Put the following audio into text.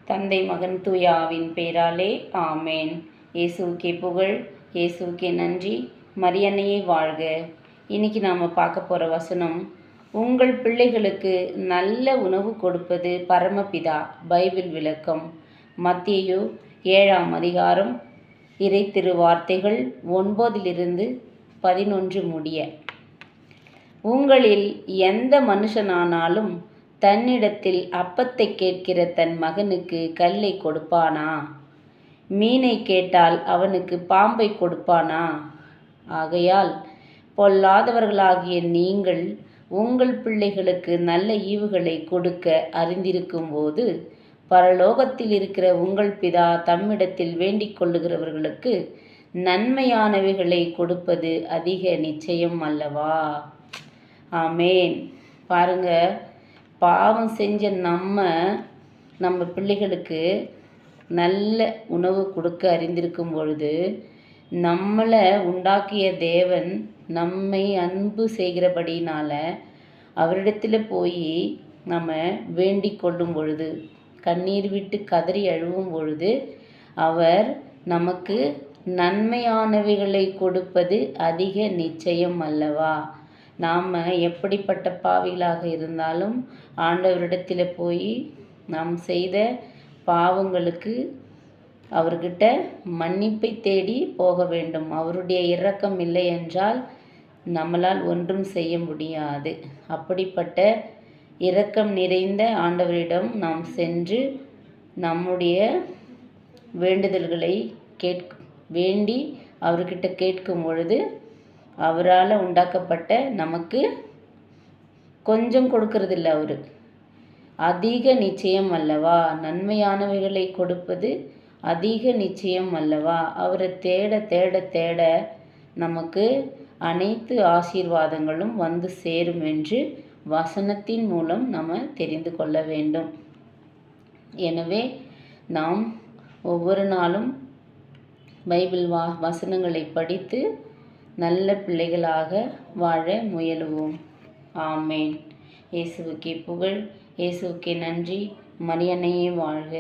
தந்தை மகன் தூயாவின் பேராலே ஆமேன். இயேசுவுக்கே புகழ், இயேசுவுக்கே நன்றி, மரியன்னையே வாழ்க. இன்னைக்கு நாம் பார்க்க போகிற வசனம், உங்கள் பிள்ளைகளுக்கு நல்ல உணவு கொடுப்பது பரமபிதா. பைபிள் விளக்கம் மத்தேயு 7ஆம் அதிகாரம், இறை திருவார்த்தைகள் 9-11 முடிய. உங்களில் எந்த மனுஷனானாலும் தன்னிடத்தில் அப்பத்தை கேட்கிற தன் மகனுக்கு கல்லை கொடுப்பானா? மீனை கேட்டால் அவனுக்கு பாம்பை கொடுப்பானா? ஆகையால் பொல்லாதவர்களாகிய நீங்கள் உங்கள் பிள்ளைகளுக்கு நல்ல ஈவுகளை கொடுக்க அறிந்திருக்கும்போது, பரலோகத்தில் இருக்கிற உங்கள் பிதா தம்மிடத்தில் வேண்டிக் கொள்ளுகிறவர்களுக்கு நன்மையானவைகளை கொடுப்பது அதிக நிச்சயம் அல்லவா? ஆமேன். பாருங்க, பாவம் செஞ்ச நம்ம பிள்ளைகளுக்கு நல்ல உணவு கொடுக்க அறிந்திருக்கும் பொழுது, நம்மளை உண்டாக்கிய தேவன் நம்மை அன்பு செய்கிறபடினால அவரிடத்தில் போய் நம்ம வேண்டிக் கொள்ளும் பொழுது, கண்ணீர் விட்டு கதறி அழுவும் பொழுது, அவர் நமக்கு நன்மையானவைகளை கொடுப்பது அதிக நிச்சயம் அல்லவா? நாம் எப்படிப்பட்ட பாவிகளாக இருந்தாலும் ஆண்டவரிடத்தில் போய் நாம் செய்த பாவங்களுக்கு அவர்கிட்ட மன்னிப்பை தேடி போக வேண்டும். அவருடைய இரக்கம் இல்லை என்றால் நம்மளால் ஒன்றும் செய்ய முடியாது. அப்படிப்பட்ட இரக்கம் நிறைந்த ஆண்டவரிடம் நாம் சென்று நம்முடைய வேண்டுதல்களை வேண்டி அவர்கிட்ட கேட்கும் பொழுது, அவரால் உண்டாக்கப்பட்ட நமக்கு கொஞ்சம் கொடுக்கறதில்ல, அவர் அதிக நிச்சயம் அல்லவா? நன்மையானவைகளை கொடுப்பது அதிக நிச்சயம் அல்லவா? அவரை தேட தேட தேட நமக்கு அனைத்து ஆசீர்வாதங்களும் வந்து சேரும் என்று வசனத்தின் மூலம் நம்ம தெரிந்து கொள்ள வேண்டும். எனவே நாம் ஒவ்வொரு நாளும் பைபிள் வசனங்களை படித்து நல்ல பிள்ளைகளாக வாழ முயலுவோம். ஆமேன். இயேசுவுக்கே புகழ், இயேசுவுக்கே நன்றி, மரியன்னையே வாழ்க.